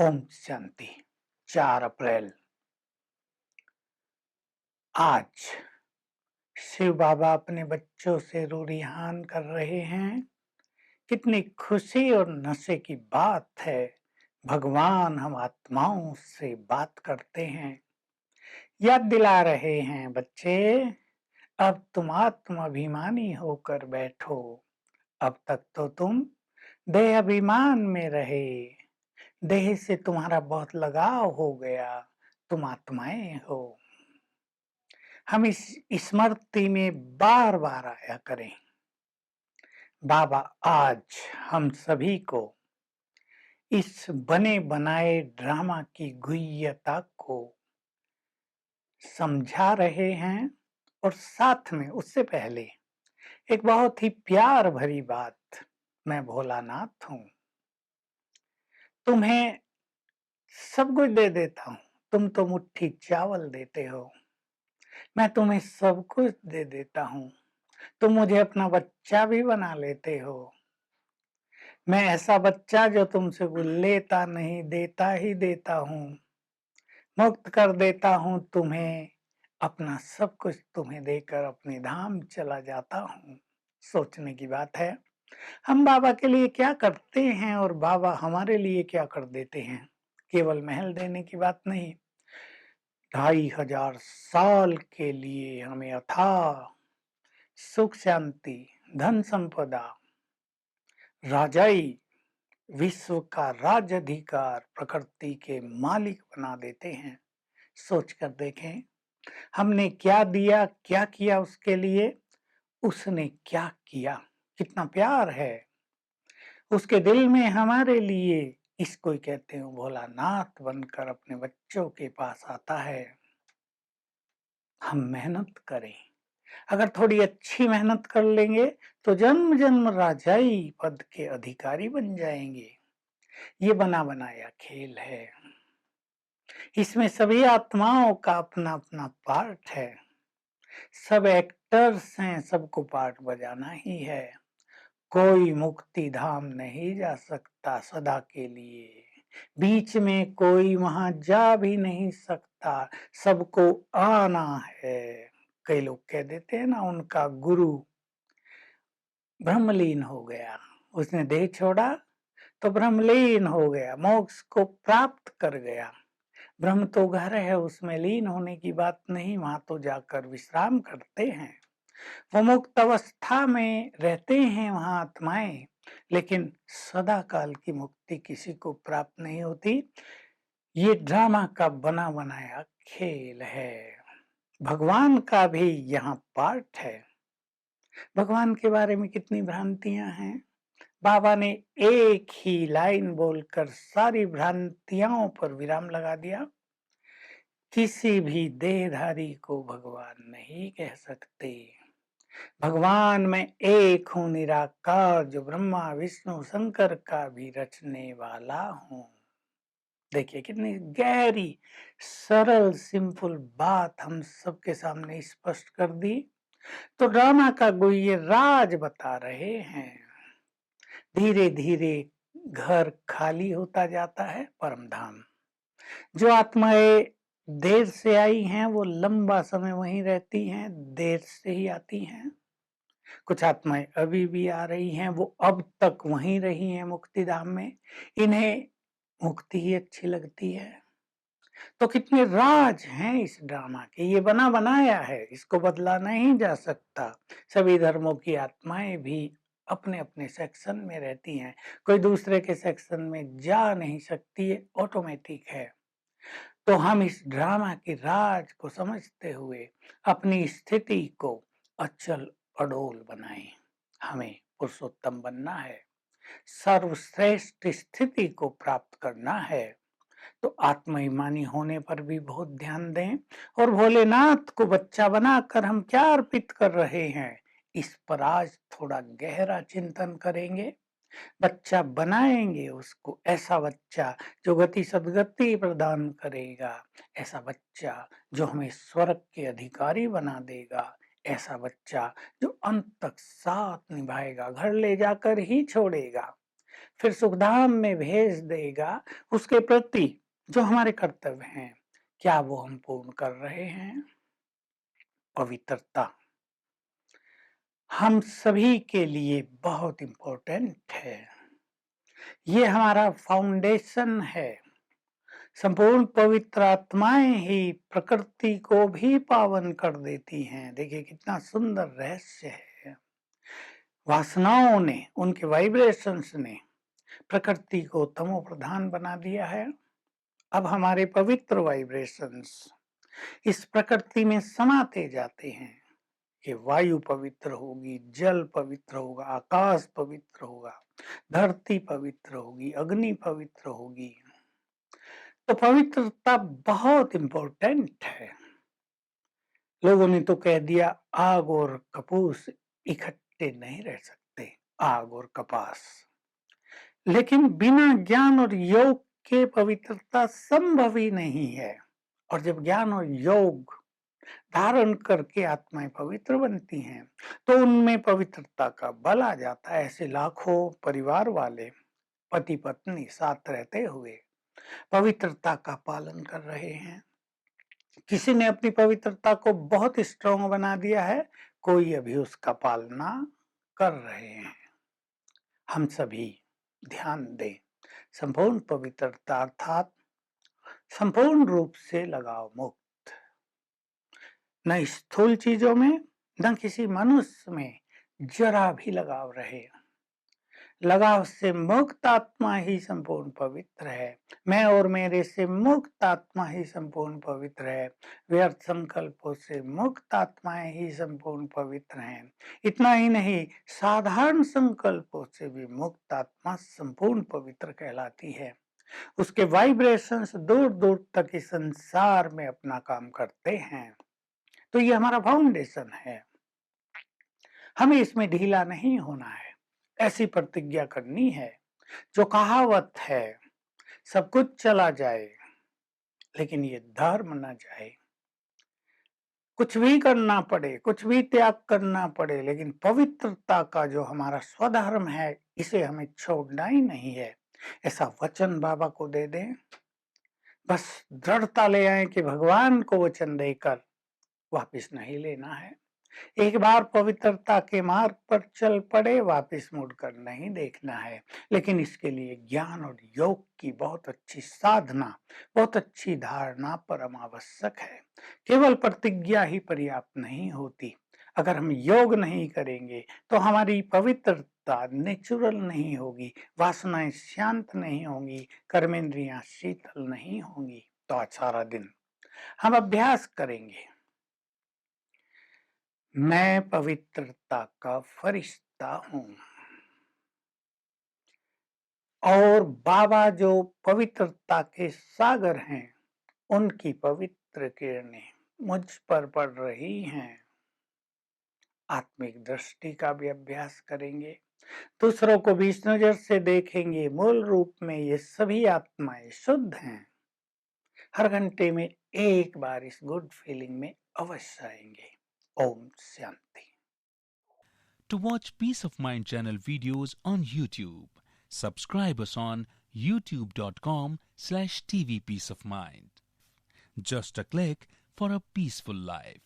ओम शांति। 4 अप्रैल। आज शिव बाबा अपने बच्चों से रूरिहान कर रहे हैं। कितनी खुशी और नशे की बात है। भगवान हम आत्माओं से बात करते हैं, याद दिला रहे हैं बच्चे, अब तुम आत्माभिमानी होकर बैठो। अब तक तो तुम देह अभिमान में रहे, देह से तुम्हारा बहुत लगाव हो गया, तुम आत्माएं हो। हम इस स्मृति में बार बार आया करें। बाबा आज हम सभी को इस बने बनाए ड्रामा की गुह्यता को समझा रहे हैं, और साथ में उससे पहले एक बहुत ही प्यार भरी बात। मैं भोलानाथ हूं, तुम्हें सब कुछ दे देता हूं, तुम तो मुट्ठी चावल देते हो। मैं तुम्हें सब कुछ दे देता हूं, तुम मुझे अपना बच्चा भी बना लेते हो। मैं ऐसा बच्चा जो तुमसे कुछ लेता नहीं, देता ही देता हूँ। मुक्त कर देता हूँ तुम्हें, अपना सब कुछ तुम्हें देकर अपने धाम चला जाता हूँ। सोचने की बात है, हम बाबा के लिए क्या करते हैं और बाबा हमारे लिए क्या कर देते हैं। केवल महल देने की बात नहीं, 2500 साल के लिए हमें अथाह सुख शांति, धन संपदा, राजाई, विश्व का राज अधिकार, प्रकृति के मालिक बना देते हैं। सोच कर देखें, हमने क्या दिया, क्या किया उसके लिए, उसने क्या किया। कितना प्यार है उसके दिल में हमारे लिए। इसको ही कहते हैं भोलानाथ बनकर अपने बच्चों के पास आता है। हम मेहनत करें, अगर थोड़ी अच्छी मेहनत कर लेंगे तो जन्म जन्म राजाई पद के अधिकारी बन जाएंगे। ये बना बनाया खेल है, इसमें सभी आत्माओं का अपना अपना पार्ट है। सब एक्टर्स हैं, सबको पार्ट बजाना ही है। कोई मुक्ति धाम नहीं जा सकता सदा के लिए, बीच में कोई वहां जा भी नहीं सकता, सबको आना है। कई लोग कह देते हैं ना, उनका गुरु ब्रह्मलीन हो गया, उसने देह छोड़ा तो ब्रह्मलीन हो गया, मोक्ष को प्राप्त कर गया। ब्रह्म तो घर है, उसमें लीन होने की बात नहीं, वहां तो जाकर विश्राम करते हैं। वो मुक्त अवस्था में रहते हैं वहां आत्माएं, लेकिन सदा काल की मुक्ति किसी को प्राप्त नहीं होती। ये ड्रामा का बना बनाया खेल है। भगवान का भी यहाँ पार्ट है। भगवान के बारे में कितनी भ्रांतियां हैं। बाबा ने एक ही लाइन बोलकर सारी भ्रांतियों पर विराम लगा दिया। किसी भी देहधारी को भगवान नहीं कह सकते। भगवान मैं एक हूँ निराकार, जो ब्रह्मा विष्णु शंकर का भी रचने वाला हूँ। देखिए कितनी गहरी सरल सिंपल बात हम सबके सामने स्पष्ट कर दी। तो ड्रामा का गुह्य राज बता रहे हैं। धीरे धीरे घर खाली होता जाता है परम धाम। जो आत्माएं देर से आई हैं वो लंबा समय वहीं रहती हैं, देर से ही आती हैं। कुछ आत्माएं अभी भी आ रही हैं, वो अब तक वहीं रही हैं मुक्ति धाम में, इन्हें मुक्ति ही अच्छी लगती है। तो कितने राज हैं इस ड्रामा के, ये बना बनाया है, इसको बदला नहीं जा सकता। सभी धर्मों की आत्माएं भी अपने अपने सेक्शन में रहती हैं, कोई दूसरे के सेक्शन में जा नहीं सकती, है ऑटोमेटिक है। तो हम इस ड्रामा के राज को समझते हुए अपनी स्थिति को अचल अडोल बनाएं। हमें पुरुषोत्तम बनना है, सर्वश्रेष्ठ स्थिति को प्राप्त करना है। तो आत्माभिमानी होने पर भी बहुत ध्यान दें, और भोलेनाथ को बच्चा बनाकर हम क्या अर्पित कर रहे हैं, इस पर आज थोड़ा गहरा चिंतन करेंगे। बच्चा बनाएंगे उसको, ऐसा बच्चा जो गति सदगति प्रदान करेगा, ऐसा बच्चा जो हमें स्वर्ग के अधिकारी बना देगा, ऐसा बच्चा जो अंत तक साथ निभाएगा, घर ले जाकर ही छोड़ेगा। फिर सुखधाम में भेज देगा, उसके प्रति जो हमारे कर्तव्य हैं, क्या वो हम पूर्ण कर रहे हैं? पवित्रता हम सभी के लिए बहुत इम्पोर्टेंट है। ये हमारा फाउंडेशन है। संपूर्ण पवित्र आत्माएं ही प्रकृति को भी पावन कर देती हैं। देखिए कितना सुंदर रहस्य है। वासनाओं ने, उनके वाइब्रेशंस ने प्रकृति को तमो प्रधान बना दिया है। अब हमारे पवित्र वाइब्रेशंस इस प्रकृति में समाते जाते हैं कि वायु पवित्र होगी, जल पवित्र होगा, आकाश पवित्र होगा, धरती पवित्र होगी, अग्नि पवित्र होगी। तो पवित्रता बहुत इंपॉर्टेंट है। लोगों ने तो कह दिया आग और कपूस इकट्ठे नहीं रह सकते, आग और कपास। लेकिन बिना ज्ञान और योग के पवित्रता संभव ही नहीं है। और जब ज्ञान और योग धारण करके आत्माएं पवित्र बनती हैं, तो उनमें पवित्रता का बल आ जाता है। ऐसे लाखों परिवार वाले पति पत्नी साथ रहते हुए पवित्रता का पालन कर रहे हैं। किसी ने अपनी पवित्रता को बहुत स्ट्रांग बना दिया है, कोई अभी उसका पालना कर रहे हैं। हम सभी ध्यान दें, संपूर्ण पवित्रता अर्थात संपूर्ण रूप से लगाव मुक्त, न स्थूल चीजों में, न किसी मनुष्य में जरा भी लगाव रहे। लगाव से मुक्त आत्मा ही संपूर्ण पवित्र है। मैं और मेरे से मुक्त आत्मा ही संपूर्ण पवित्र है। व्यर्थ संकल्पों से मुक्त आत्माएं ही संपूर्ण पवित्र हैं। इतना ही नहीं, साधारण संकल्पों से भी मुक्त आत्मा संपूर्ण पवित्र कहलाती है। उसके वाइब्रेशंस दूर दूर तक इस संसार में अपना काम करते हैं। तो ये हमारा फाउंडेशन है, हमें इसमें ढीला नहीं होना है। ऐसी प्रतिज्ञा करनी है जो कहावत है, सब कुछ चला जाए लेकिन ये धर्म न जाए। कुछ भी करना पड़े, कुछ भी त्याग करना पड़े, लेकिन पवित्रता का जो हमारा स्वधर्म है, इसे हमें छोड़ना ही नहीं है। ऐसा वचन बाबा को दे दें, बस दृढ़ता ले आए कि भगवान को वचन देकर वापस नहीं लेना है। एक बार पवित्रता के मार्ग पर चल पड़े, वापस मुड़कर नहीं देखना है। लेकिन इसके लिए ज्ञान और योग की बहुत अच्छी साधना, बहुत अच्छी धारणा परम आवश्यक है। केवल प्रतिज्ञा ही पर्याप्त नहीं होती। अगर हम योग नहीं करेंगे तो हमारी पवित्रता नेचुरल नहीं होगी, वासनाएं शांत नहीं होंगी, कर्मेंद्रियां शीतल नहीं होंगी। तो आज सारा दिन हम अभ्यास करेंगे, मैं पवित्रता का फरिश्ता हूं और बाबा जो पवित्रता के सागर हैं, उनकी पवित्र किरणें मुझ पर पड़ रही हैं। आत्मिक दृष्टि का भी अभ्यास करेंगे, दूसरों को भी इस नजर से देखेंगे, मूल रूप में ये सभी आत्माएं शुद्ध हैं। हर घंटे में एक बार इस गुड फीलिंग में अवश्य आएंगे। Om Shanti. To watch Peace of Mind channel videos on YouTube, subscribe us on youtube.com/tvpeaceofmind. Just a click for a peaceful life.